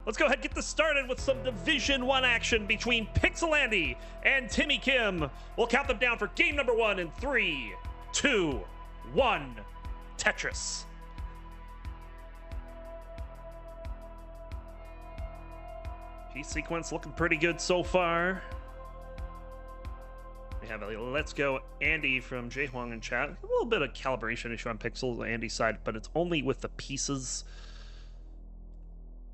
let's go ahead and get this started with some Division 1 action between Pixelandy and Timmykim. We'll count them down for game number 1 in 3, 2, 1. Tetris. Piece sequence looking pretty good so far. We have a Let's Go Andy from Jay Huang in chat. A little bit of calibration issue on Pixel Andy's side, but it's only with the pieces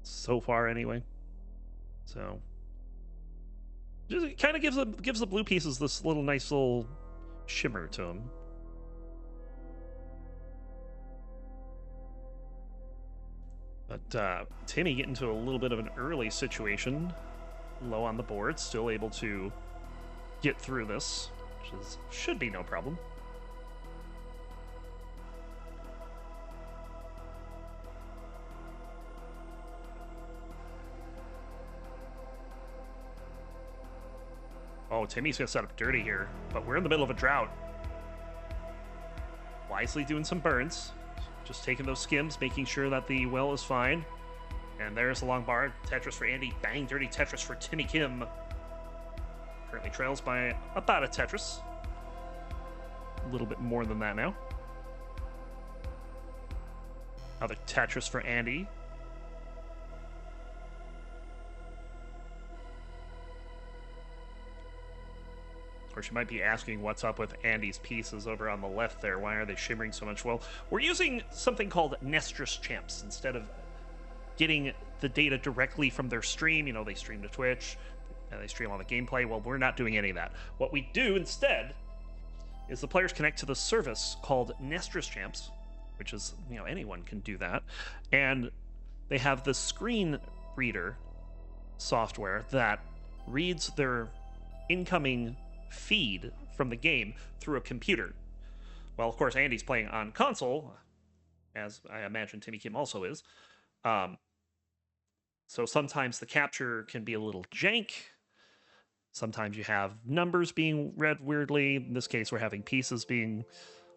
so far anyway. So just kind of gives the blue pieces this little nice little shimmer to them. But Timmy getting into a little bit of an early situation, low on the board, still able to get through this, which should be no problem. Oh, Timmy's gonna set up dirty here, but we're in the middle of a drought. Wisely doing some burns, just taking those skims, making sure that the well is fine. And there's the long bar. Tetris for Andy, bang, dirty Tetris for Timmykim. Currently trails by about a Tetris. A little bit more than that now. Another Tetris for Andy. Of course, you might be asking what's up with Andy's pieces over on the left there. Why are they shimmering so much? Well, we're using something called Restreamed champs instead of getting the data directly from their stream. You know, they stream to Twitch, and they stream all the gameplay. Well, we're not doing any of that. What we do instead is the players connect to the service called Restreamed champs, which is, you know, anyone can do that. And they have the screen reader software that reads their incoming feed from the game through a computer. Well, of course, Andy's playing on console, as I imagine Timmykim also is. So sometimes the capture can be a little jank. Sometimes you have numbers being read weirdly. In this case, we're having pieces being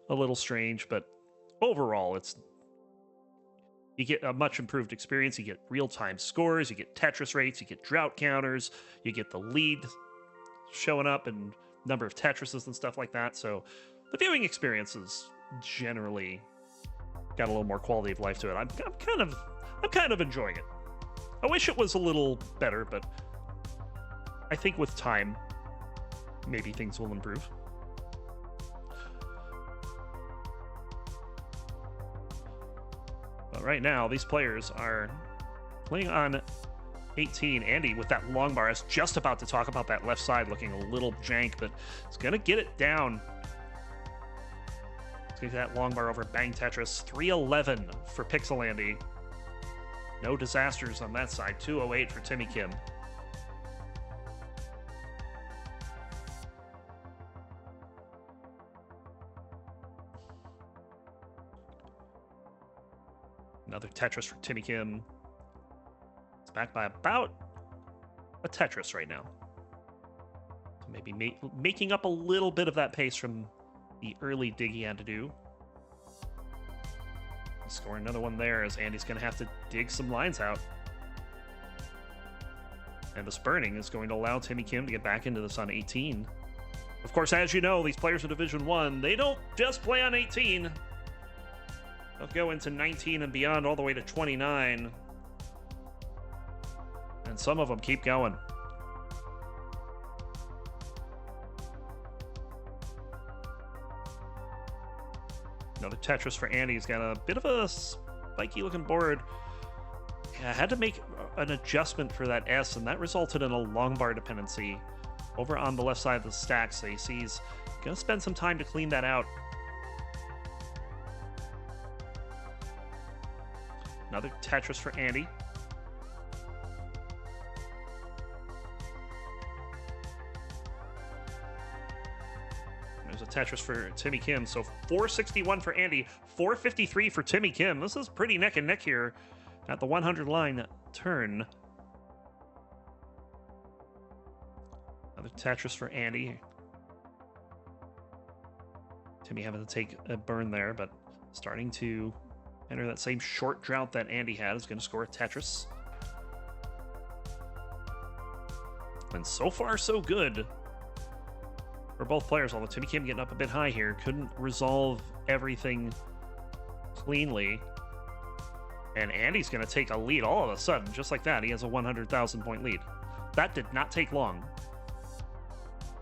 a little strange, but overall, you get a much improved experience. You get real-time scores, you get Tetris rates, you get drought counters, you get the lead showing up and number of Tetrises and stuff like that. So the viewing experience is generally got a little more quality of life to it. I'm kind of enjoying it. I wish it was a little better, but I think with time, maybe things will improve. But right now, these players are playing on 18. Andy with that long bar. I was just about to talk about that left side looking a little jank, but it's going to get it down. Let's get that long bar over bang Tetris. 311 for Pixelandy. No disasters on that side. 208 for Timmykim. Another Tetris for Timmykim. It's back by about a Tetris right now. So maybe making up a little bit of that pace from the early dig he had to do. Score another one there as Andy's going to have to dig some lines out. And this burning is going to allow Timmykim to get back into this on 18. Of course, as you know, these players in Division 1, they don't just play on 18. They'll go into 19 and beyond all the way to 29. And some of them keep going. Another Tetris for Andy. He's got a bit of a spiky looking board. Yeah, I had to make an adjustment for that S, and that resulted in a long bar dependency over on the left side of the stack. So you see he's going to spend some time to clean that out. Another Tetris for Andy. There's a Tetris for Timmykim. So 461 for Andy, 453 for Timmykim. This is pretty neck and neck here at the 100 line turn. Another Tetris for Andy. Timmy having to take a burn there, but starting to enter that same short drought that Andy had. Is going to score a Tetris. And so far, so good for both players, although Timmykim getting up a bit high here. Couldn't resolve everything cleanly. And Andy's going to take a lead all of a sudden, just like that. He has a 100,000 point lead. That did not take long.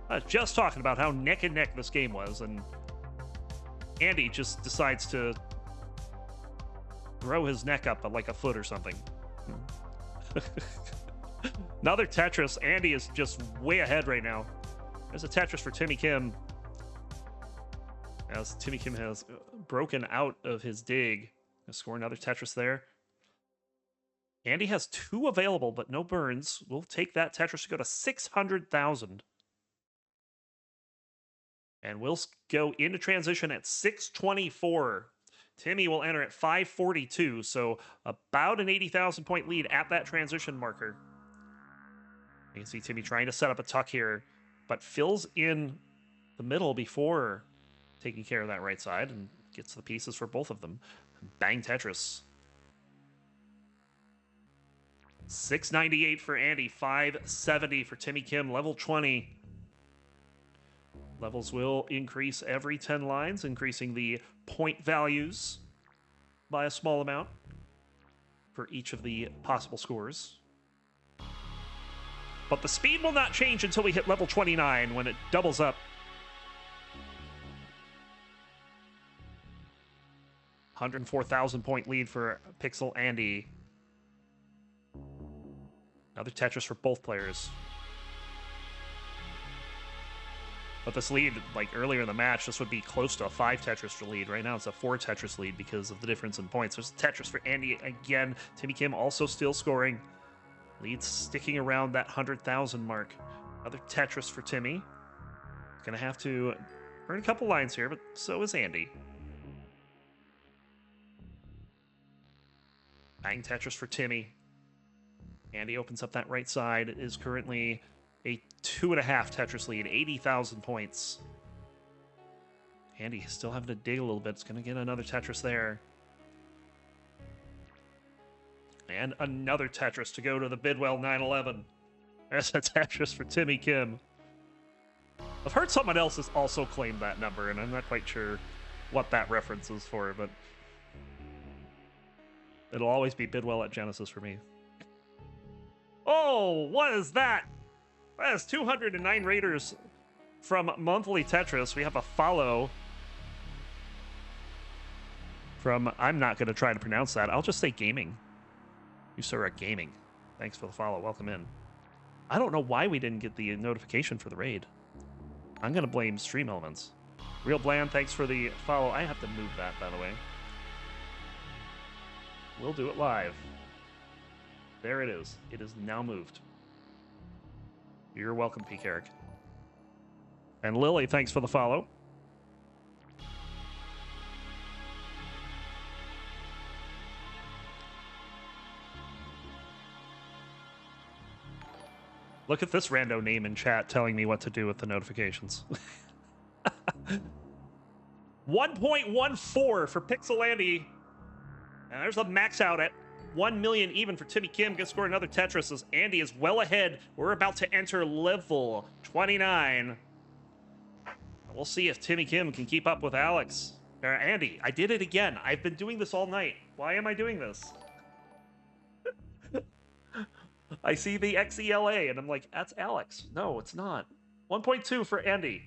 I was just talking about how neck and neck this game was, and Andy just decides to throw his neck up like a foot or something. Another Tetris. Andy is just way ahead right now. There's a Tetris for Timmykim, as Timmykim has broken out of his dig. Gonna score another Tetris there. Andy has 2 available, but no burns. We'll take that Tetris to go to 600,000. And we'll go into transition at 624. Timmy will enter at 542, so about an 80,000 point lead at that transition marker. You can see Timmy trying to set up a tuck here, but fills in the middle before taking care of that right side and gets the pieces for both of them. Bang Tetris. 698 for Andy, 570 for Timmykim, level 20. Levels will increase every 10 lines, increasing the point values by a small amount for each of the possible scores. But the speed will not change until we hit level 29, when it doubles up. 104,000 point lead for Pixel Andy. Another Tetris for both players. But this lead, like earlier in the match, this would be close to a 5 Tetris lead. Right now it's a 4 Tetris lead because of the difference in points. There's a Tetris for Andy again. Timmykim also still scoring. Lead sticking around that 100,000 mark. Another Tetris for Timmy. Gonna have to earn a couple lines here, but so is Andy. Bang Tetris for Timmy. Andy opens up that right side. It is currently a 2.5 Tetris lead, 80,000 points. Andy still having to dig a little bit. It's going to get another Tetris there. And another Tetris to go to the Bidwell 911. There's a Tetris for Timmykim. I've heard someone else has also claimed that number, and I'm not quite sure what that reference is for, but it'll always be Bidwell at Genesis for me. Oh, what is that? That is 209 raiders from Monthly Tetris. We have a follow from, I'm not going to try to pronounce that. I'll just say gaming. You sir are gaming. Thanks for the follow. Welcome in. I don't know why we didn't get the notification for the raid. I'm going to blame Stream Elements. Real Bland, thanks for the follow. I have to move that, by the way. We'll do it live. There it is. It is now moved. You're welcome, Peekayric. And Lily, thanks for the follow. Look at this rando name in chat telling me what to do with the notifications. 1.14 for Pixel Andy. And there's a max out at 1 million even for Timmykim. Gonna score another Tetris as Andy is well ahead. We're about to enter level 29. We'll see if Timmykim can keep up with Alex. Or Andy, I did it again. I've been doing this all night. Why am I doing this? I see the XELA and I'm like, that's Alex. No, it's not. 1.2 for Andy.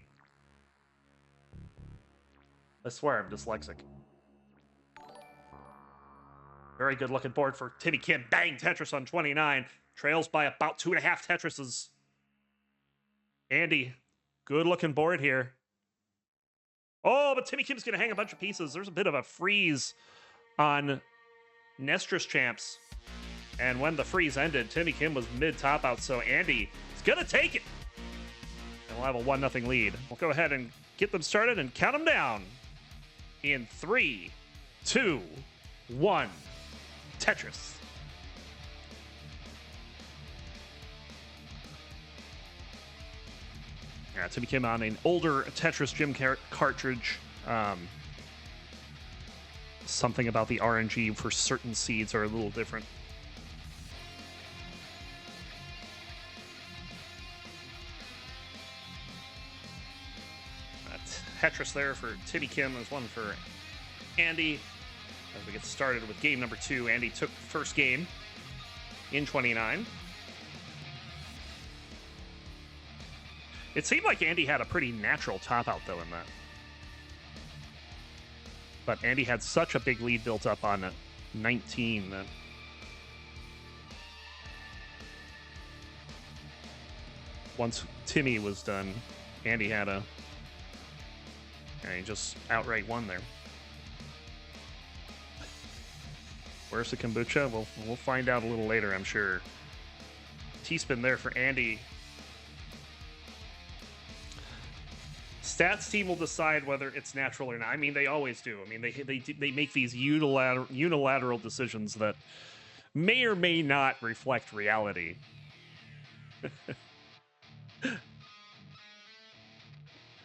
I swear I'm dyslexic. Very good looking board for Timmykim. Bang, Tetris on 29. Trails by about 2.5 Tetrises. Andy, good looking board here. Oh, but Timmykim's going to hang a bunch of pieces. There's a bit of a freeze on Restreamed Champs. And when the freeze ended, Timmykim was mid-top out, so Andy is going to take it. And we'll have a 1-0 lead. We'll go ahead and get them started and count them down. In 3, 2, 1. Tetris. Yeah, Timmykim on an older Tetris gym cartridge. Something about the RNG for certain seeds are a little different. Tetris there for Timmykim. There's one for Andy. As we get started with game number 2, Andy took the first game in 29. It seemed like Andy had a pretty natural top out, though, in that. But Andy had such a big lead built up on 19 that once Timmy was done, Andy had and he just outright won there. Where's the kombucha? We'll find out a little later, I'm sure. T-spin there for Andy. Stats team will decide whether it's natural or not. I mean, they always do. I mean, they make these unilateral decisions that may or may not reflect reality.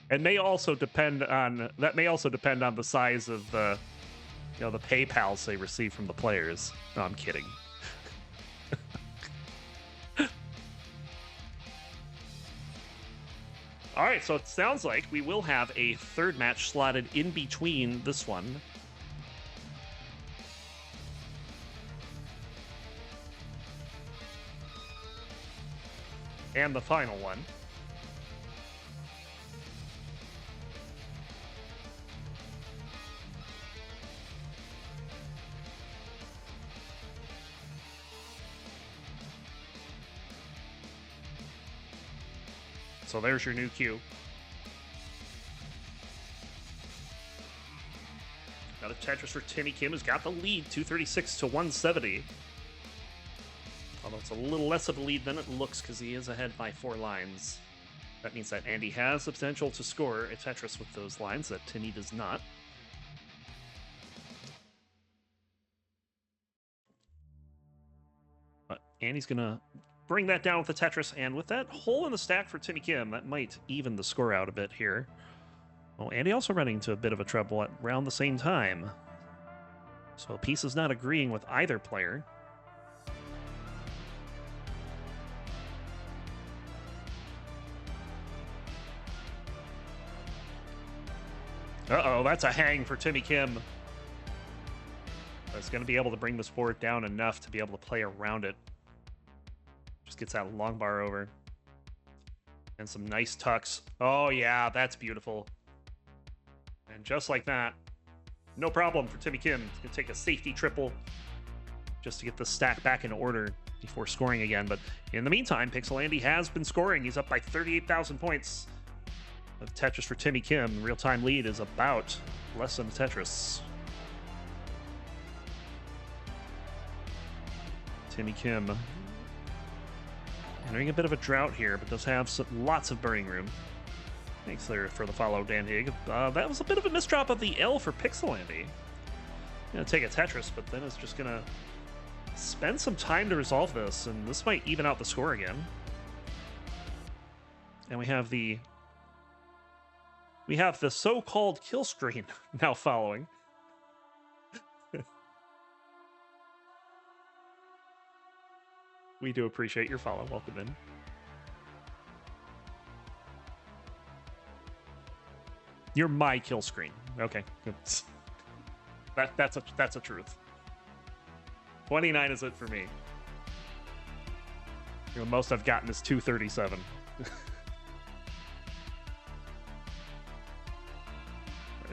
And may also depend on the size of the the PayPals they receive from the players. No, I'm kidding. All right, so it sounds like we will have a third match slotted in between this one. And the final one. So there's your new cue. Another Tetris for Timmykim, who's got the lead, 236 to 170. Although it's a little less of a lead than it looks because he is ahead by 4 lines. That means that Andy has the potential to score a Tetris with those lines that Timmy does not. But Andy's going to bring that down with the Tetris, and with that hole in the stack for Timmykim, that might even the score out a bit here. Well, Andy also running into a bit of a trouble at around the same time. So piece is not agreeing with either player. Uh-oh, that's a hang for Timmykim. That's going to be able to bring this board down enough to be able to play around it. Just gets that long bar over. And some nice tucks. Oh, yeah, that's beautiful. And just like that, no problem for Timmykim. He's going to take a safety triple just to get the stack back in order before scoring again. But in the meantime, Pixel Andy has been scoring. He's up by 38,000 points. The Tetris for Timmykim. Real-time lead is about less than a Tetris. Timmykim entering a bit of a drought here, but does have lots of burning room. Thanks there for the follow, Dan Higg. That was a bit of a misdrop of the L for Pixel Andy. Gonna take a Tetris, but then it's just gonna spend some time to resolve this, and this might even out the score again. And we have the so-called kill screen now following. We do appreciate your follow. Welcome in. You're my kill screen. Okay. That's a truth. 29 is it for me. The most I've gotten is 237.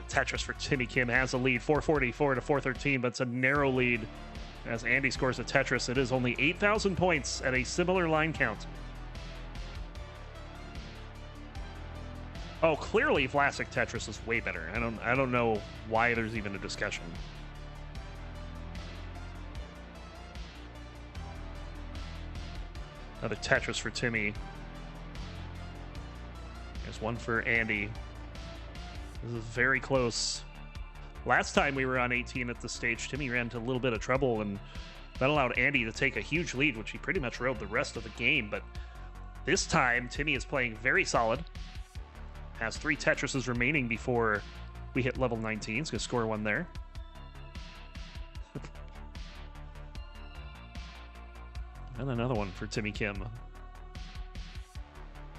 Tetris for Timmykim has a lead, 444 to 413, but it's a narrow lead. As Andy scores a Tetris, it is only 8,000 points at a similar line count. Oh, clearly Vlasic Tetris is way better. I don't know why there's even a discussion. Another Tetris for Timmy. There's one for Andy. This is very close. Last time we were on 18 at this stage, Timmy ran into a little bit of trouble, and that allowed Andy to take a huge lead, which he pretty much rode the rest of the game. But this time, Timmy is playing very solid. Has 3 Tetrises remaining before we hit level 19. He's going to score one there. And another one for Timmykim.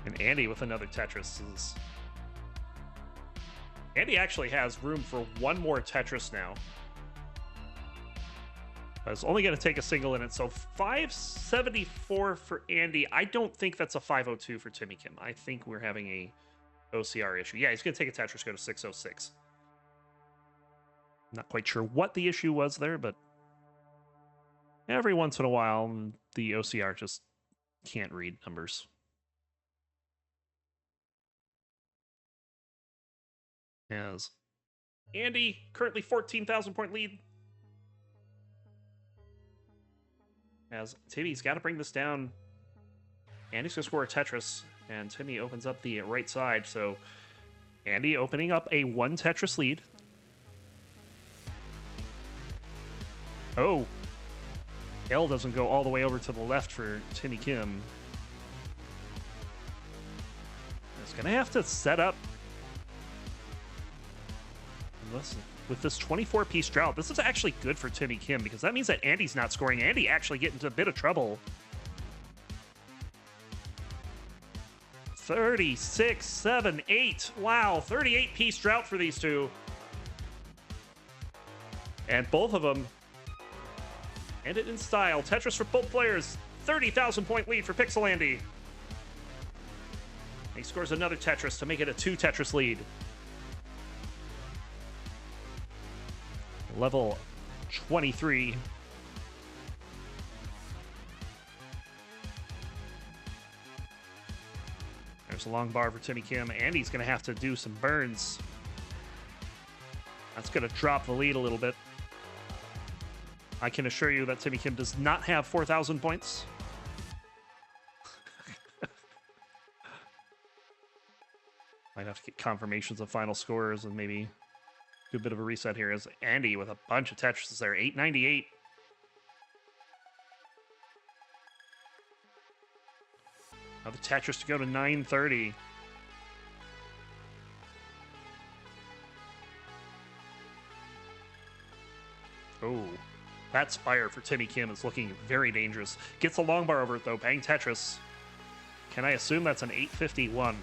And Andy with another Tetris is Andy actually has room for one more Tetris now. But it's only going to take a single in it, so 574 for Andy. I don't think that's a 502 for Timmykim. I think we're having a OCR issue. Yeah, he's going to take a Tetris, go to 606. Not quite sure what the issue was there, but every once in a while, the OCR just can't read numbers. As Andy, currently 14,000 point lead. As Timmy's got to bring this down. Andy's going to score a Tetris, and Timmy opens up the right side. So Andy opening up a 1 Tetris lead. Oh. L doesn't go all the way over to the left for Timmykim. It's going to have to set up. Listen, with this 24-piece drought, this is actually good for Timmykim because that means that Andy's not scoring. Andy actually getting into a bit of trouble. 36, 7, 8. Wow, 38-piece drought for these two. And both of them end it in style. Tetris for both players. 30,000 point lead for Pixel Andy. He scores another Tetris to make it a 2 Tetris lead. Level 23. There's a long bar for Timmykim. Andy's going to have to do some burns. That's going to drop the lead a little bit. I can assure you that Timmykim does not have 4,000 points. Might have to get confirmations of final scores and maybe do a bit of a reset here. As Andy with a bunch of Tetris there. 898. Another Tetris to go to 930. Oh, that Spire for Timmykim is looking very dangerous. Gets a long bar over it though. Bang Tetris. Can I assume that's an 851?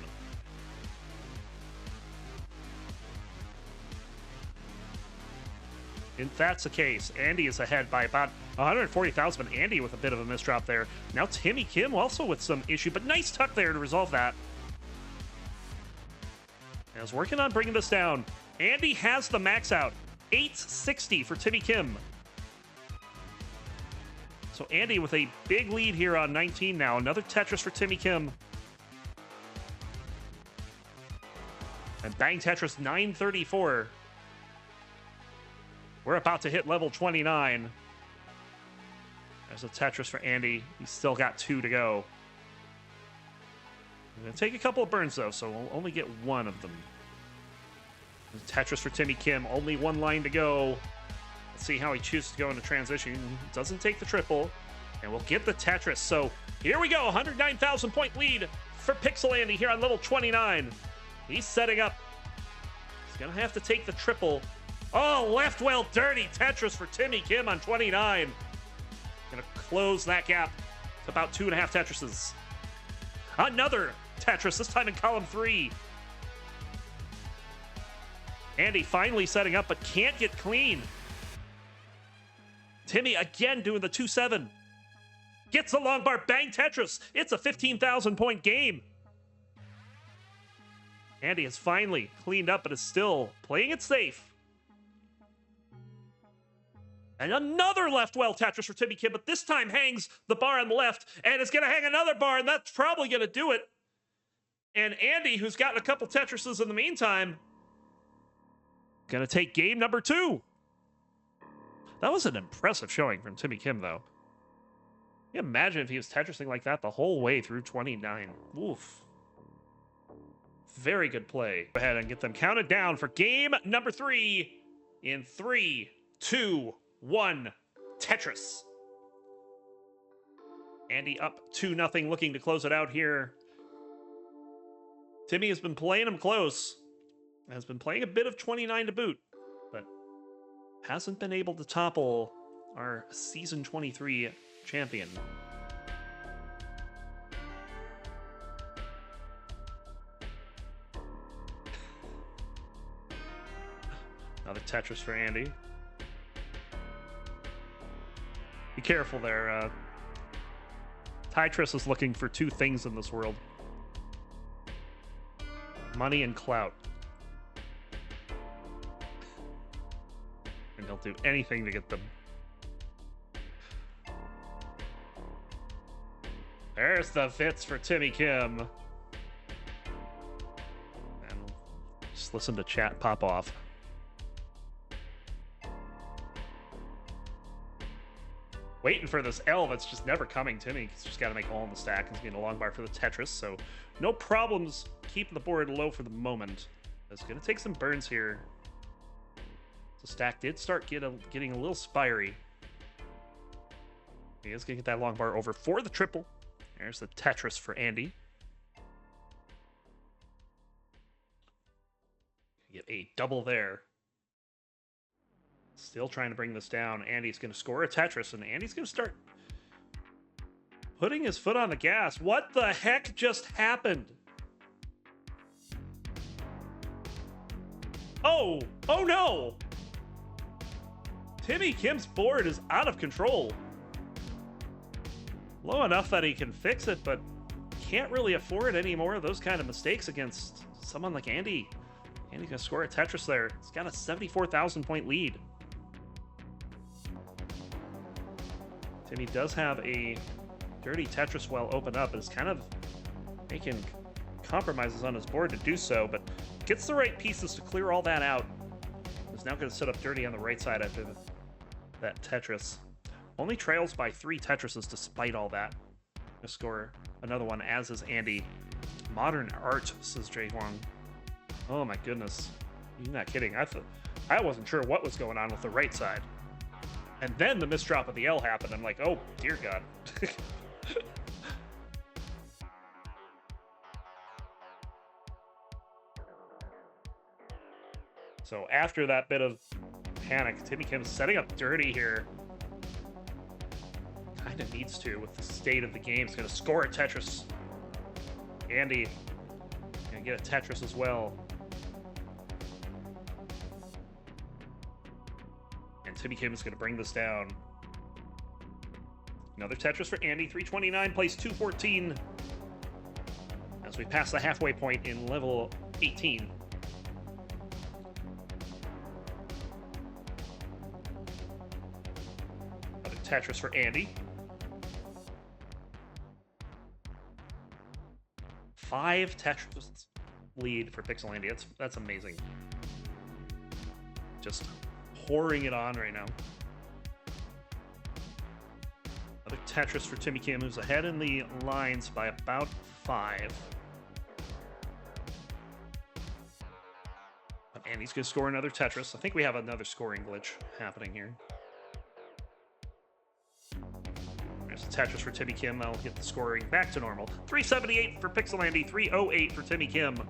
If that's the case, Andy is ahead by about 140,000, but Andy with a bit of a misdrop there. Now Timmykim also with some issue, but nice tuck there to resolve that. And is working on bringing this down. Andy has the max out. 860 for Timmykim. So Andy with a big lead here on 19 now. Another Tetris for Timmykim. And bang Tetris 934. We're about to hit level 29. There's a Tetris for Andy. He's still got 2 to go. I'm going to take a couple of burns, though, so we'll only get 1 of them. Tetris for Timmykim. Only 1 line to go. Let's see how he chooses to go into transition. Doesn't take the triple. And we'll get the Tetris. So here we go. 109,000 point lead for Pixel Andy here on level 29. He's setting up. He's going to have to take the triple. Oh, left well dirty Tetris for Timmykim on 29. Gonna close that gap to about 2.5 Tetrises. Another Tetris, this time in column 3. Andy finally setting up, but can't get clean. Timmy again doing the 2-7. Gets the long bar, bang Tetris. It's a 15,000 point game. Andy has finally cleaned up, but is still playing it safe. And another left well Tetris for Timmykim, but this time hangs the bar on the left, and it's going to hang another bar, and that's probably going to do it. And Andy, who's gotten a couple Tetrises in the meantime, going to take game number 2. That was an impressive showing from Timmykim, though. Can you imagine if he was Tetrising like that the whole way through 29? Oof. Very good play. Go ahead and get them counted down for game number 3 in 3, 2, 1. Tetris. Andy up 2-0, looking to close it out here. Timmy has been playing him close. Has been playing a bit of 29 to boot, but hasn't been able to topple our Season 23 champion. Another Tetris for Andy. Be careful there. Tetris is looking for two things in this world. Money and clout. And he'll do anything to get them. There's the fits for Timmykim. And just listen to chat pop off. Waiting for this L that's just never coming to me. He's just got to make all in the stack. He's getting a long bar for the Tetris, so no problems keeping the board low for the moment. It's going to take some burns here. The stack did start getting a little spiry. He is going to get that long bar over for the triple. There's the Tetris for Andy. Get a double there. Still trying to bring this down. Andy's going to score a Tetris, and Andy's going to start putting his foot on the gas. What the heck just happened? Oh no! Timmykim's board is out of control. Low enough that he can fix it, but can't really afford any more of those kind of mistakes against someone like Andy. Andy's going to score a Tetris there. He's got a 74,000 point lead. Timmy does have a dirty Tetris well open up, but is kind of making compromises on his board to do so, but gets the right pieces to clear all that out. Is now going to set up dirty on the right side after that Tetris. Only trails by 3 Tetrises despite all that. Gonna score another one, as is Andy. Modern art, says Jay Huang. Oh my goodness. You're not kidding. I wasn't sure what was going on with the right side. And then the misdrop of the L happened. I'm like, oh, dear God. So after that bit of panic, Timmykim's setting up dirty here. Kind of needs to with the state of the game. He's going to score a Tetris. Andy going to get a Tetris as well. And Timmykim is going to bring this down. Another Tetris for Andy. 329 plays 214. As we pass the halfway point in level 18. Another Tetris for Andy. 5 Tetris lead for Pixelandy. That's amazing. Just pouring it on right now. Another Tetris for Timmykim, who's ahead in the lines by about 5. And he's going to score another Tetris. I think we have another scoring glitch happening here. There's a Tetris for Timmykim. That'll get the scoring back to normal. 378 for Pixelandy, 308 for Timmykim.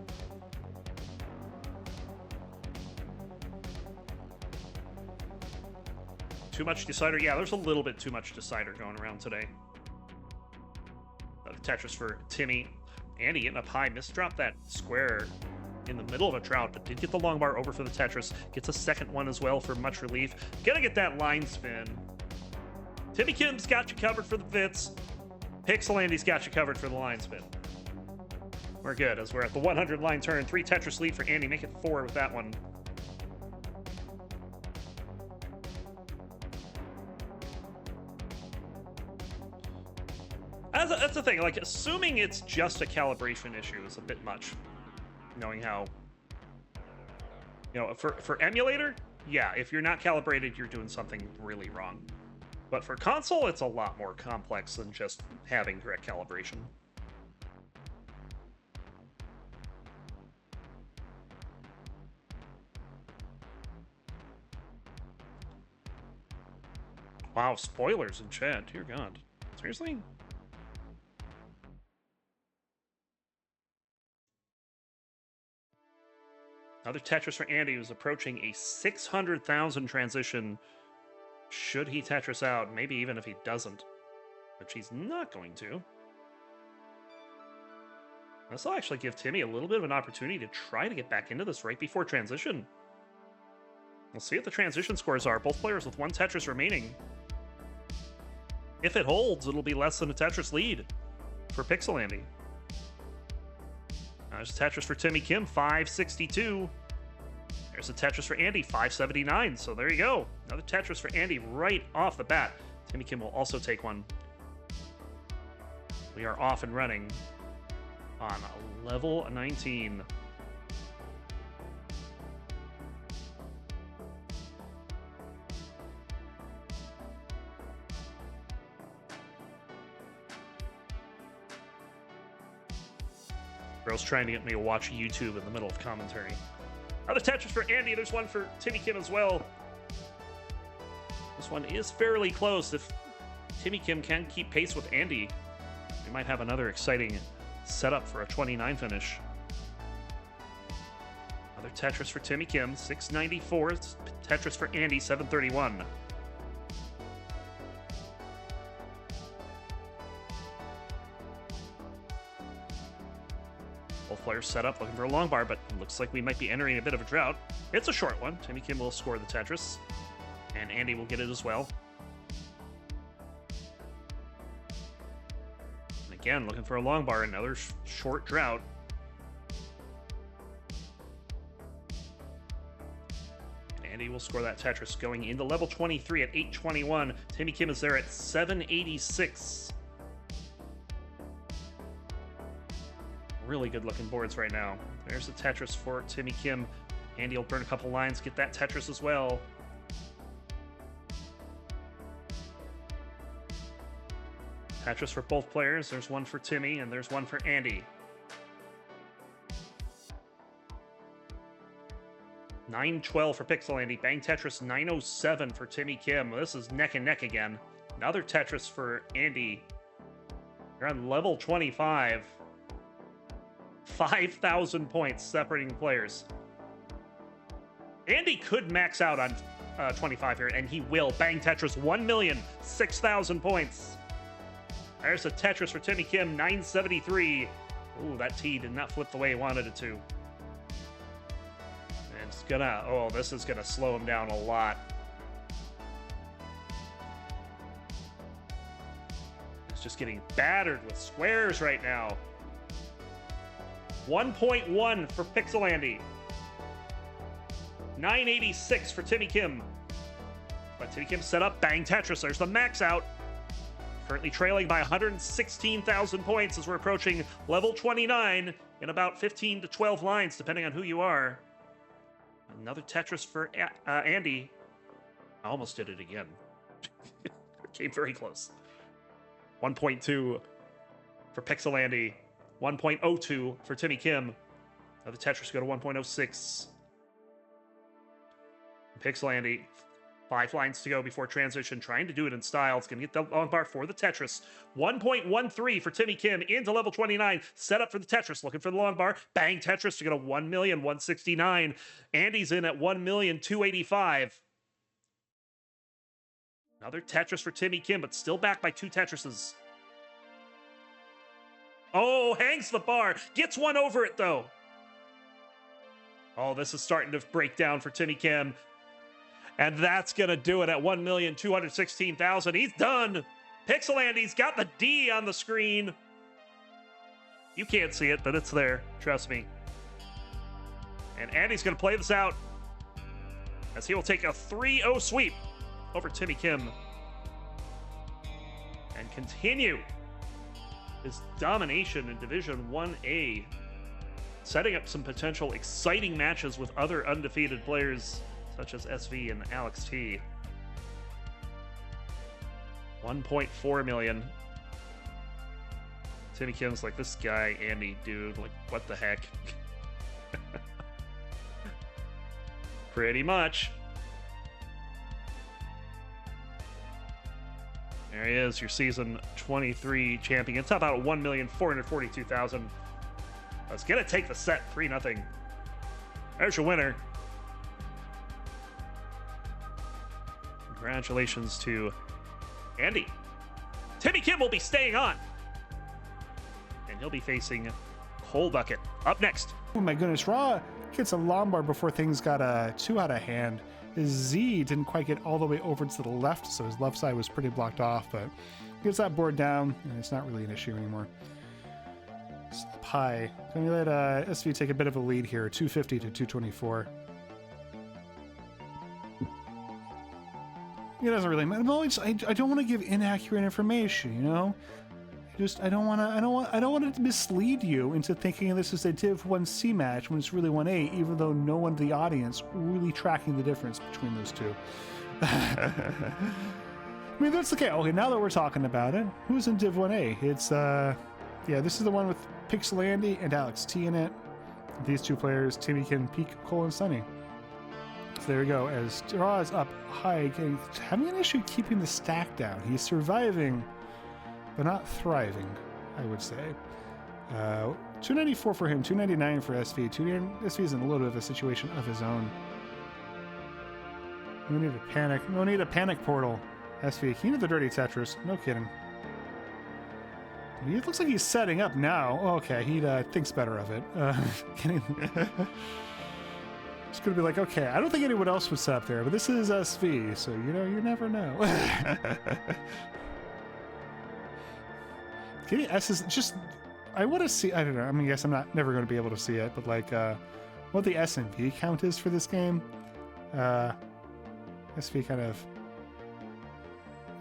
Too much decider? Yeah, there's a little bit too much decider going around today. Tetris for Timmy. Andy getting up high. Misdropped that square in the middle of a trout, but did get the long bar over for the Tetris. Gets a second one as well for much relief. Gonna get that line spin. Timmykim's got you covered for the fits. Pixelandy's got you covered for the line spin. We're good as we're at the 100 line turn. 3 Tetris lead for Andy. Make it 4 with that one. That's the thing, like, assuming it's just a calibration issue is a bit much. Knowing how, for emulator, yeah, if you're not calibrated, you're doing something really wrong. But for console, it's a lot more complex than just having direct calibration. Wow, spoilers in chat, dear God. Seriously? Another Tetris for Andy, who's approaching a 600,000 transition. Should he Tetris out? Maybe even if he doesn't. Which he's not going to. This will actually give Timmy a little bit of an opportunity to try to get back into this right before transition. We'll see what the transition scores are. Both players with 1 Tetris remaining. If it holds, it'll be less than a Tetris lead for Pixel Andy. There's a Tetris for Timmykim, 562. There's a Tetris for Andy, 579. So there you go. Another Tetris for Andy right off the bat. Timmykim will also take one. We are off and running on level 19. Bro's trying to get me to watch YouTube in the middle of commentary. Another Tetris for Andy. There's one for Timmykim as well. This one is fairly close. If Timmykim can keep pace with Andy, we might have another exciting setup for a 29 finish. Another Tetris for Timmykim, 694. Tetris for Andy, 731. Both players set up looking for a long bar, but it looks like we might be entering a bit of a drought. It's a short one. Timmykim will score the Tetris, and Andy will get it as well. And again, looking for a long bar, another short drought. And Andy will score that Tetris going into level 23 at 821. Timmykim is there at 786. Really good looking boards right now. There's the Tetris for Timmykim. Andy will burn a couple lines, get that Tetris as well. Tetris for both players. There's one for Timmy and there's one for Andy. 912 for Pixel Andy. Bang Tetris 907 for Timmykim. This is neck and neck again. Another Tetris for Andy. You're on level 25. 5,000 points separating players. Andy could max out on 25 here, and he will. Bang Tetris, 1,006,000 points. There's a Tetris for Timmykim, 973. Ooh, that T did not flip the way he wanted it to. And it's gonna, oh, this is gonna slow him down a lot. He's just getting battered with squares right now. 1.1 for Pixel Andy. 986 for Timmykim. But Timmykim set up, bang Tetris. There's the max out. Currently trailing by 116,000 points as we're approaching level 29 in about 15 to 12 lines, depending on who you are. Another Tetris for Andy. I almost did it again. Came very close. 1.2 for Pixel Andy. 1.02 for Timmykim. Now the Tetris go to 1.06. Pixel Andy, 5 lines to go before transition, trying to do it in style. It's going to get the long bar for the Tetris. 1.13 for Timmykim into level 29. Set up for the Tetris, looking for the long bar. Bang Tetris to get a 1,169,000. Andy's in at 1,285,000. Another Tetris for Timmykim, but still back by 2 Tetrises. Oh, hangs the bar. Gets one over it, though. Oh, this is starting to break down for Timmykim. And that's going to do it at 1,216,000. He's done. Pixel Andy's got the D on the screen. You can't see it, but it's there. Trust me. And Andy's going to play this out as he will take a 3-0 sweep over Timmykim and continue his domination in Division 1A, setting up some potential exciting matches with other undefeated players such as SV and Alex T. 1.4 million. Timmykim's like, this guy, Andy, dude, like, what the heck? Pretty much. There he is, your season 23 champion. It's about 1,442,000. Let's get it. Take the set, 3-0. There's your winner. Congratulations to Andy. Timmykim will be staying on, and he'll be facing Coal Bucket up next. Oh my goodness, Raw gets a long bar before things got too out of hand. Z didn't quite get all the way over to the left, so his left side was pretty blocked off, but gets that board down, and it's not really an issue anymore. Up high. Going to let SV take a bit of a lead here, 250 to 224. It doesn't really matter. I don't want to give inaccurate information, you know? I don't want to mislead you into thinking this is a Div 1C match when it's really 1A, even though no one in the audience really tracking the difference between those two. I mean, that's okay. Okay, now that we're talking about it, who's in Div 1A? It's, yeah, this is the one with Pixel Andy and Alex T in it. These two players, Timmykim, Peek, Cole, and Sunny. So there we go. As Raw is up high, having an issue keeping the stack down. He's surviving, but not thriving, I would say. 294 for him, 299 for SV. SV is in a little bit of a situation of his own. No need to panic. No need a panic portal. SV, he the dirty Tetris. No kidding. It looks like he's setting up now. Oh, okay, he thinks better of it. It's going to be like, okay, I don't think anyone else would set up there, but this is SV, so, you know, you never know. Getting S is just... I want to see... I don't know. I mean, I guess I'm never going to be able to see it, but, like, what the S and V count is for this game. SV kind of...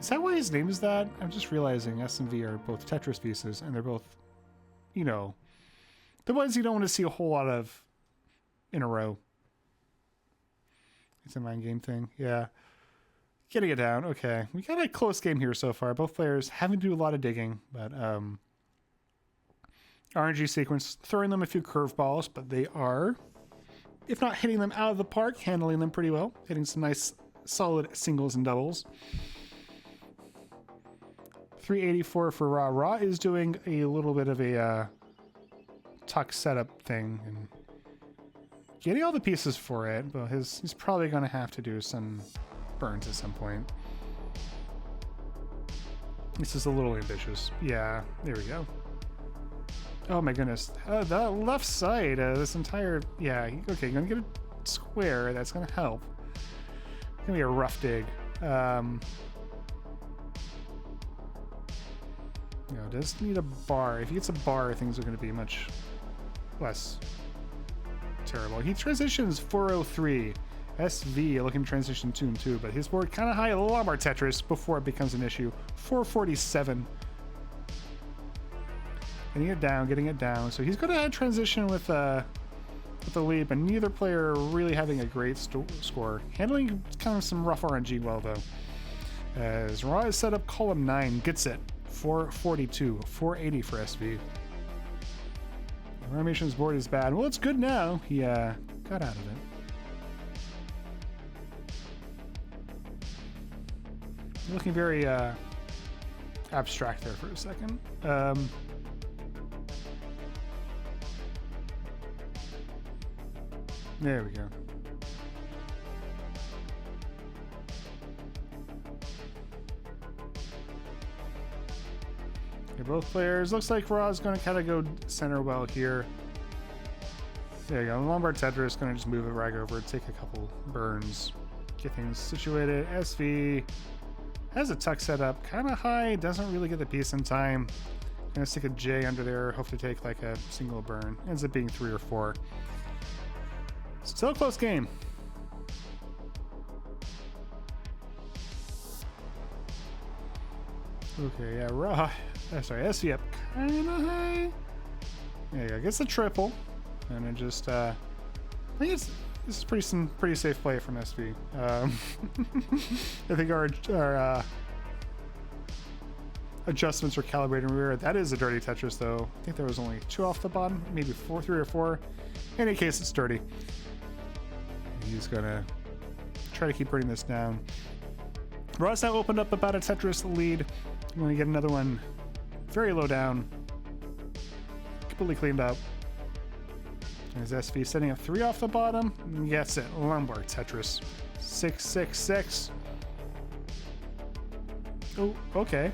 Is that why his name is that? I'm just realizing S and V are both Tetris pieces, and they're both, you know, the ones you don't want to see a whole lot of in a row. It's a mind game thing. Yeah. Getting it down. Okay. We got a close game here so far. Both players having to do a lot of digging, but RNG sequence, throwing them a few curveballs, but they are, if not hitting them out of the park, handling them pretty well. Hitting some nice, solid singles and doubles. 384 for Raw. Raw is doing a little bit of a tuck setup thing and getting all the pieces for it, but he's probably going to have to do some burns at some point. This is a little ambitious. Yeah, there we go. Oh my goodness. That left side, this entire... Yeah, okay, going to get a square. That's going to help. It's going to be a rough dig. You know, does need a bar. If he gets a bar, things are going to be much less terrible. He transitions 403. SV looking to transition 2 and 2, but his board kind of high. Lombard Tetris before it becomes an issue. 447. Getting it down. So he's going to transition with the lead, but neither player really having a great score. Handling kind of some rough RNG well, though. As Raw is set up column 9, gets it. 442, 480 for SV. Animation's board is bad. Well, it's good now. He got out of it. Looking very abstract there for a second. There we go. Both players. Looks like Raw's going to kind of go center well here. There you go. Lombard Tetris going to just move it right over, take a couple burns, get things situated. SV has a tuck set up, kind of high, doesn't really get the piece in time. Going to stick a J under there, hope to take like a single burn. Ends up being 3 or 4. Still a close game. Okay, yeah, Raw. Sorry, SV up kind of high. There you go. Gets the triple. And then just, I think this is pretty safe play from SV. I think our adjustments are calibrating rear. That is a dirty Tetris, though. I think there was only 2 off the bottom, maybe 3 or 4. In any case, it's dirty. He's going to try to keep bringing this down. Raw's now opened up about a Tetris lead. I'm going to get another one very low down. Completely cleaned up. There's SV setting up 3 off the bottom. Gets it. Lombard Tetris. 666. Oh, okay.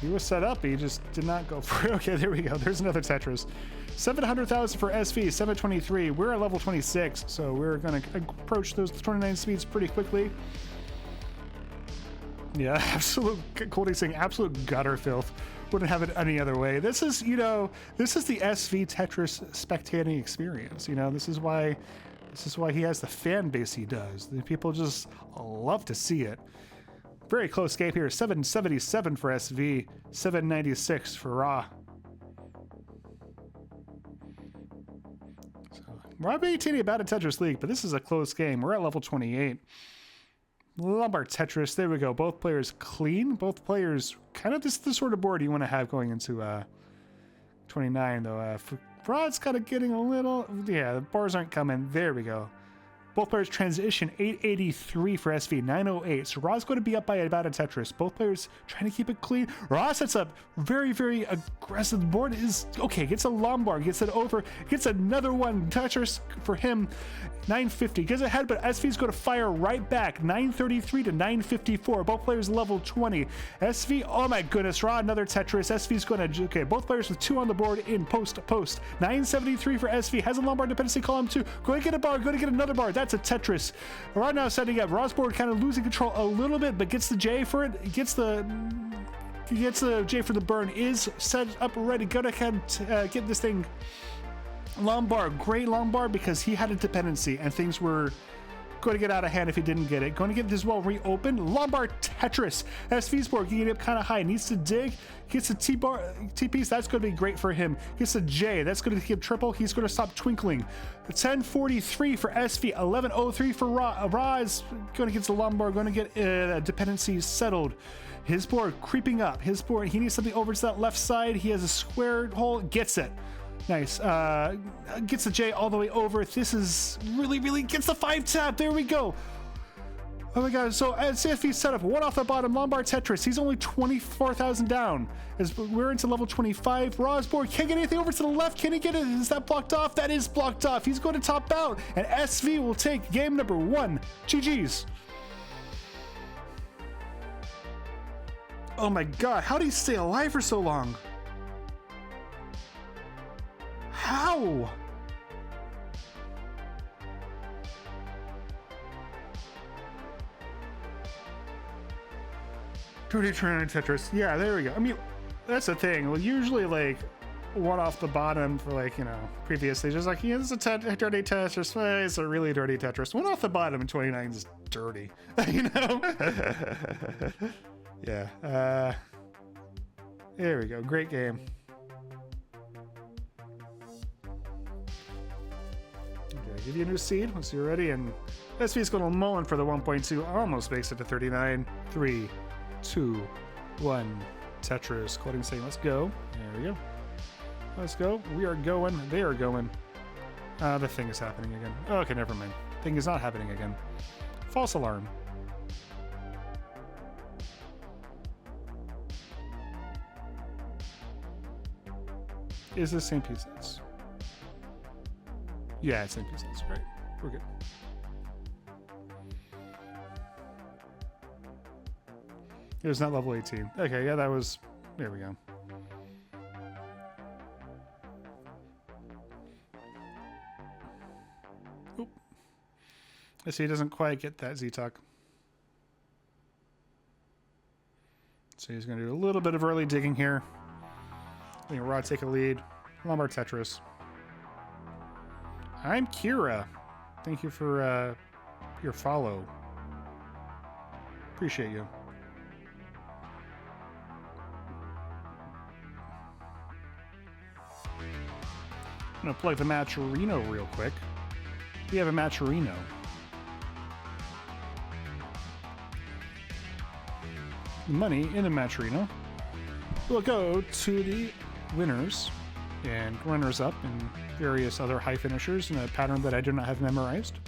He was set up, he just did not go for it. Okay, there we go. There's another Tetris. 700,000 for SV, 723. We're at level 26, so we're going to approach those 29 speeds pretty quickly. Yeah, absolute, Colding saying absolute gutter filth. Wouldn't have it any other way. This is, you know, this is the SV Tetris spectating experience. You know, this is why he has the fan base he does. The people just love to see it. Very close game here. 777 for SV, 796 for Raw. So, we're being teeny about a Tetris League, but this is a close game. We're at level 28. Lombard Tetris. There we go. Both players clean. Both players kind of this is the sort of board you want to have going into 29, though. Rod's kind of getting a little... Yeah, the bars aren't coming. There we go. Both players transition 883 for SV, 908. So Rod's going to be up by about a Tetris. Both players trying to keep it clean. Rod sets up very, very aggressive. The board is... Okay, gets a Lombard, gets it over, gets another one. Tetris for him. 950 gets ahead, but SV's going to fire right back. 933 to 954. Both players level 20. SV, oh my goodness, Rod, another Tetris. SV's going to, okay, both players with 2 on the board in post to post. 973 for SV, has a Lombard dependency column 2. Going to get a bar, going to get another bar. That's a Tetris. Rod now setting up. Rod's board kind of losing control a little bit, but gets the J for it. Gets the J for the burn. Is set up ready. Go ahead, get this thing. Lombard, great Lombard, because he had a dependency and things were going to get out of hand if he didn't get it. Going to get this well reopened. Lombard Tetris. SV's board getting up kind of high. Needs to dig. Gets a T piece. That's going to be great for him. Gets a J. That's going to get triple. He's going to stop twinkling. 1043 for SV. 1103 for Ra. Ra is going to get the Lombard. Going to get dependency settled. His board creeping up. His board. He needs something over to that left side. He has a square hole. Gets it. Nice. Gets the J all the way over. This is really gets the 5 tap. There we go. Oh my god. So CFV set up 1 off the bottom. Lombard Tetris. He's only 24,000 down. As we're into level 25. Raw's board can't get anything over to the left. Can he get it? Is that blocked off? That is blocked off. He's going to top out. And SV will take game number 1. GG's. Oh my god. How did he stay alive for so long? How? Dirty Trinity Tetris. Yeah, there we go. I mean, that's the thing. Well, usually, like, 1 off the bottom for, like, you know, previously, just like, yeah, this is a dirty Tetris. Well, it's a really dirty Tetris. 1 off the bottom in 29 is dirty. You know? Yeah. There we go. Great game. Give you a new seed once you're ready, and SV's going to mullen for the 1.2. Almost makes it to 39. 3, 2, 1. Tetris. Clothing saying, let's go. There we go. Let's go. We are going. They are going. The thing is happening again. Oh, okay, never mind. Thing is not happening again. False alarm. Is this same pieces? Yeah, it's same pieces. Right. We're good. It was not level 18. Okay, yeah, that was... There we go. Oop. I see he doesn't quite get that Z-Talk. So he's going to do a little bit of early digging here. I think Rod take a lead. Lombard Tetris. I'm Kira. Thank you for your follow. Appreciate you. I'm going to plug the Matcherino real quick. We have a Matcherino. The money in the Matcherino will go to the winners and runners up and various other high finishers in a pattern that I do not have memorized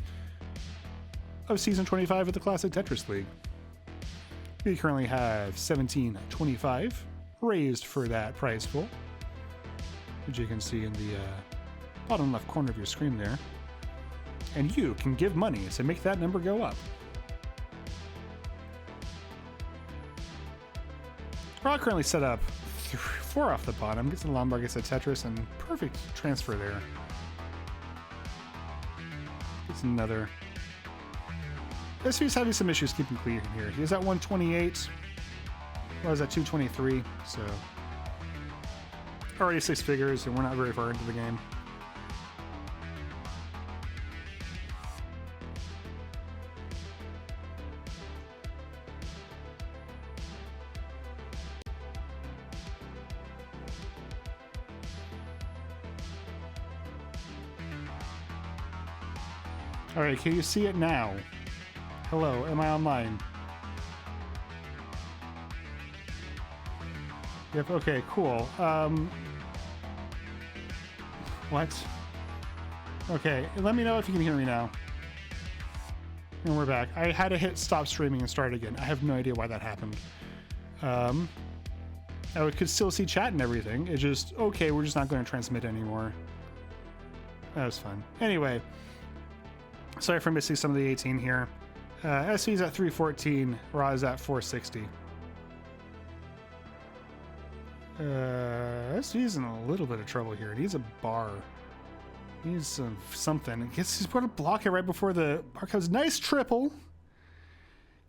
of season 25 of the Classic Tetris League. We currently have 1725 raised for that prize pool, which you can see in the bottom left corner of your screen there. And you can give money to make that number go up. Raw currently set up 4 off the bottom. Gets the Lombard, gets a Tetris, and perfect transfer there. Gets another. SV's having some issues keeping clean here. He was at 128. Well, I was at 223, so already 6 figures, and we're not very far into the game. All right, can you see it now? Hello, am I online? Yep, okay, cool. What? Okay, let me know if you can hear me now. And we're back. I had to hit stop streaming and start again. I have no idea why that happened. I could still see chat and everything. It just, okay, we're just not going to transmit anymore. That was fun. Anyway, sorry for missing some of the 18 here. SV's at 314, Raw is at 460. SV's in a little bit of trouble here. He needs a bar. He needs something. I guess he's going to block it right before the bar comes. Nice triple.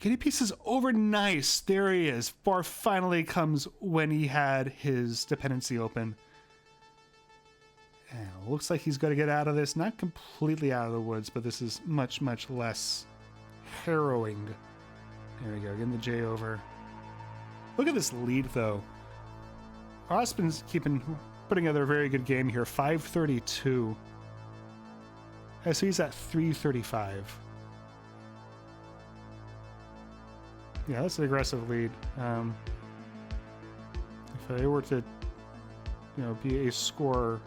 Getting pieces over, nice. There he is. Bar finally comes when he had his dependency open. And it looks like he's going to get out of this. Not completely out of the woods, but this is much, much less harrowing. There we go. Getting the J over. Look at this lead, though. Ospen's putting together a very good game here. 532. So he's at 335. Yeah, that's an aggressive lead. If I were to, be a scorer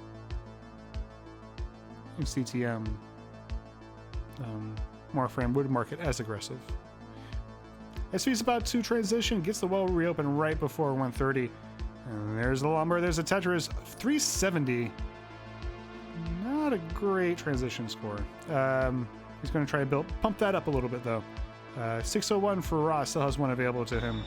in CTM, Warframe would mark it as aggressive. SV's about to transition, gets the well reopened right before 130. And there's the Lombard, there's a Tetris, 370. Not a great transition score. He's going to try to pump that up a little bit, though. 601 for Raw, still has one available to him.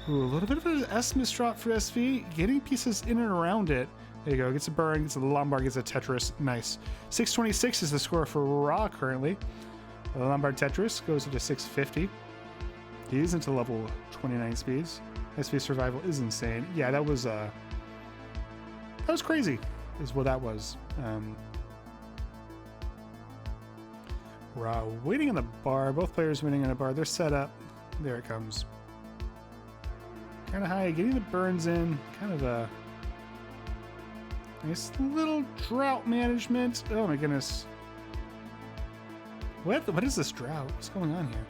Ooh, a little bit of an S misdrop for SV, getting pieces in and around it. There you go, gets a burn, gets a Lombard, gets a Tetris, nice. 626 is the score for Raw currently. The Lombard Tetris goes up to 650. He's into level 29 speeds. SV survival is insane. Yeah, that was crazy, is what that was. Raw waiting on the bar. Both players waiting on a bar. They're set up. There it comes. Kind of high, getting the burns in. Kind of a nice little drought management. Oh my goodness. What is this drought? What's going on here?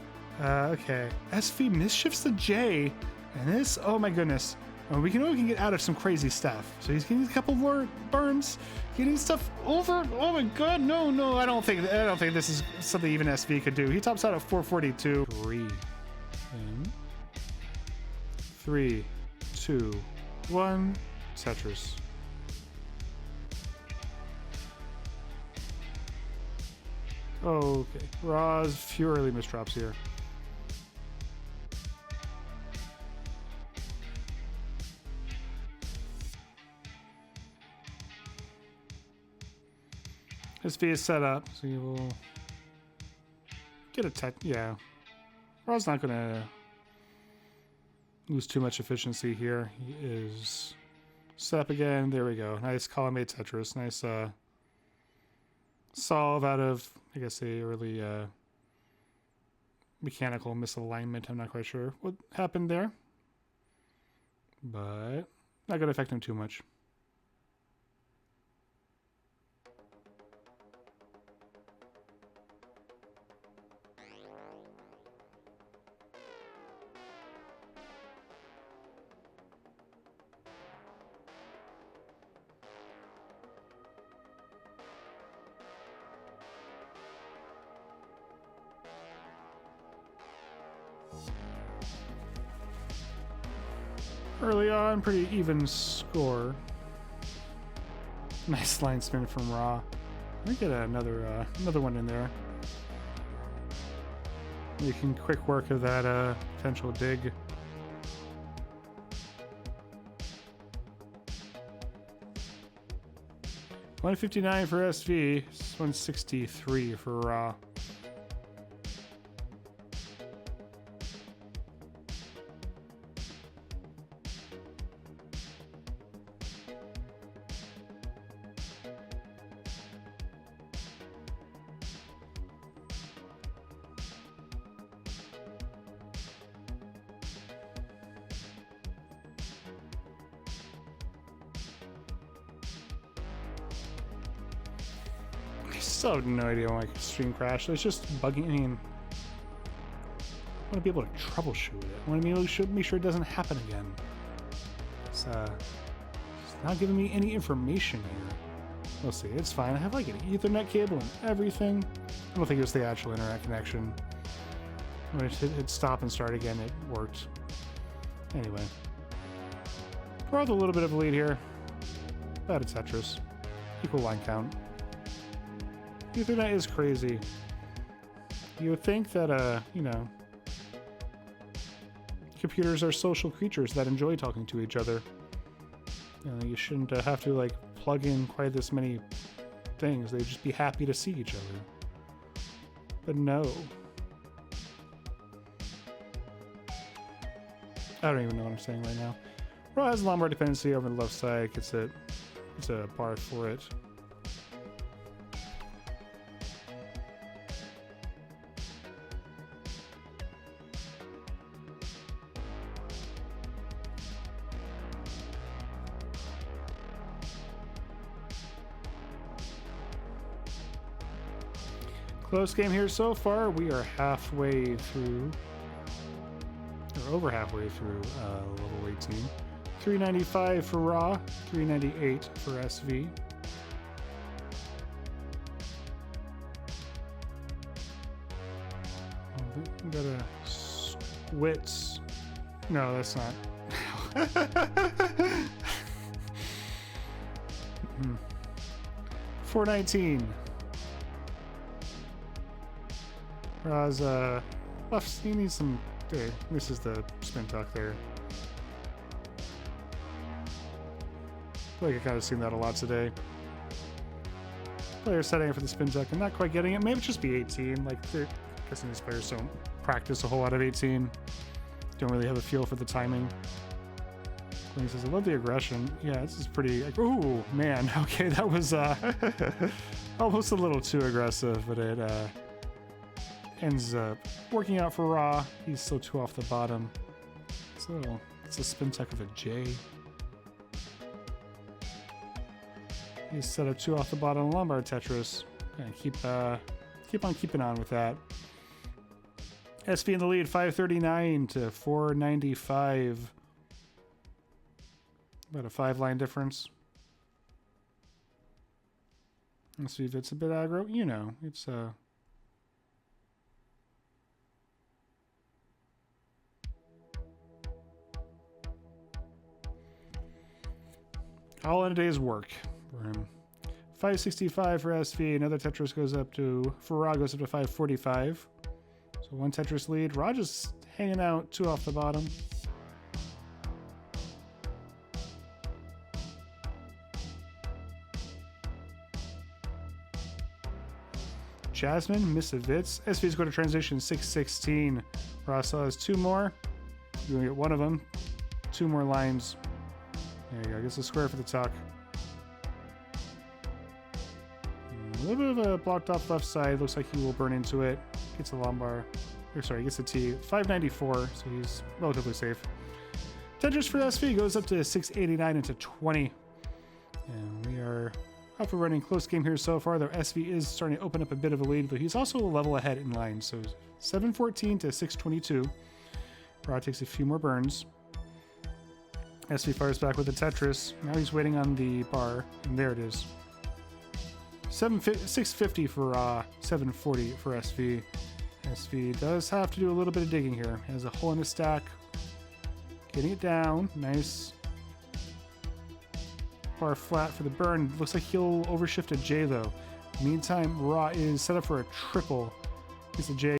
Okay. SV misshifts the J. And this, oh my goodness. We can get out of some crazy stuff. So he's getting a couple more burns, getting stuff over. Oh my god, no, I don't think this is something even SV could do. He tops out at 442. 3, 2, 1, Tetris. Okay, Raw's few early misdrops here. SV is set up, so you will get a yeah. Raw's not gonna lose too much efficiency here. He is set up again. There we go. Nice column A Tetris. Nice solve out of, I guess, a early mechanical misalignment. I'm not quite sure what happened there, but not gonna affect him too much. Early on, pretty even score. Nice line spin from Raw. Let me get another one in there. Making quick work of that potential dig. 159 for SV, 163 for Raw. I still have no idea why my stream crashed. It's just bugging. I mean, I want to be able to troubleshoot it. I want to be able to make sure it doesn't happen again. It's not giving me any information here. We'll see. It's fine. I have like an Ethernet cable and everything. I don't think it was the actual internet connection. When it hit stop and start again, it worked. Anyway, we're with a little bit of a lead here. About a Tetris. Equal line count. Ethernet is crazy. You would think that, you know, computers are social creatures that enjoy talking to each other. You know, you shouldn't have to, like, plug in quite this many things. They'd just be happy to see each other. But no. I don't even know what I'm saying right now. Raw has a Lombard dependency over the left side. It's a bar for it. Close game here so far. We are halfway through, or over halfway through level 18. 395 for Raw, 398 for SV. We got a Wits. No, that's not. 419. Raz, left, he needs some. Okay, this is the spin tuck there. I feel like I kind of seen that a lot today. Player setting for the spin tuck and not quite getting it. Maybe just be 18. Like, I'm guessing these players don't practice a whole lot of 18. Don't really have a feel for the timing. He says, I love the aggression. Yeah, this is pretty. Like, ooh, man. Okay, that was almost a little too aggressive, but it ends up working out for Raw. He's still 2 off the bottom. It's a spin tuck of a J. He's set up 2 off the bottom Lombard Tetris. And keep on keeping on with that. SV in the lead, 539 to 495. About a 5-line difference. Let's see if it's a bit aggro. You know, it's all in a day's work for him. 565 for SV. Another Tetris goes up to, for Ra goes up to 545. So 1 Tetris lead. Ra just hanging out 2 off the bottom. Jasmine, Misavits. SV's going to transition 616. Ra still has 2 more. You're going to get 1 of them. 2 more lines. There you go. Gets a square for the tuck. A little bit of a blocked off left side. Looks like he will burn into it. Gets a Lombard. Or sorry, gets a T. 594, so he's relatively safe. Tetris for SV goes up to 689 into 20. And we are up and running. Close game here so far. Though SV is starting to open up a bit of a lead, but he's also a level ahead in line. So 714 to 622. Ra takes a few more burns. SV fires back with the Tetris. Now he's waiting on the bar, and there it is. 650 for Ra, 740 for SV. SV does have to do a little bit of digging here. Has a hole in his stack. Getting it down. Nice. Bar flat for the burn. Looks like he'll overshift a J though. Meantime, Ra is set up for a triple. Gets a J.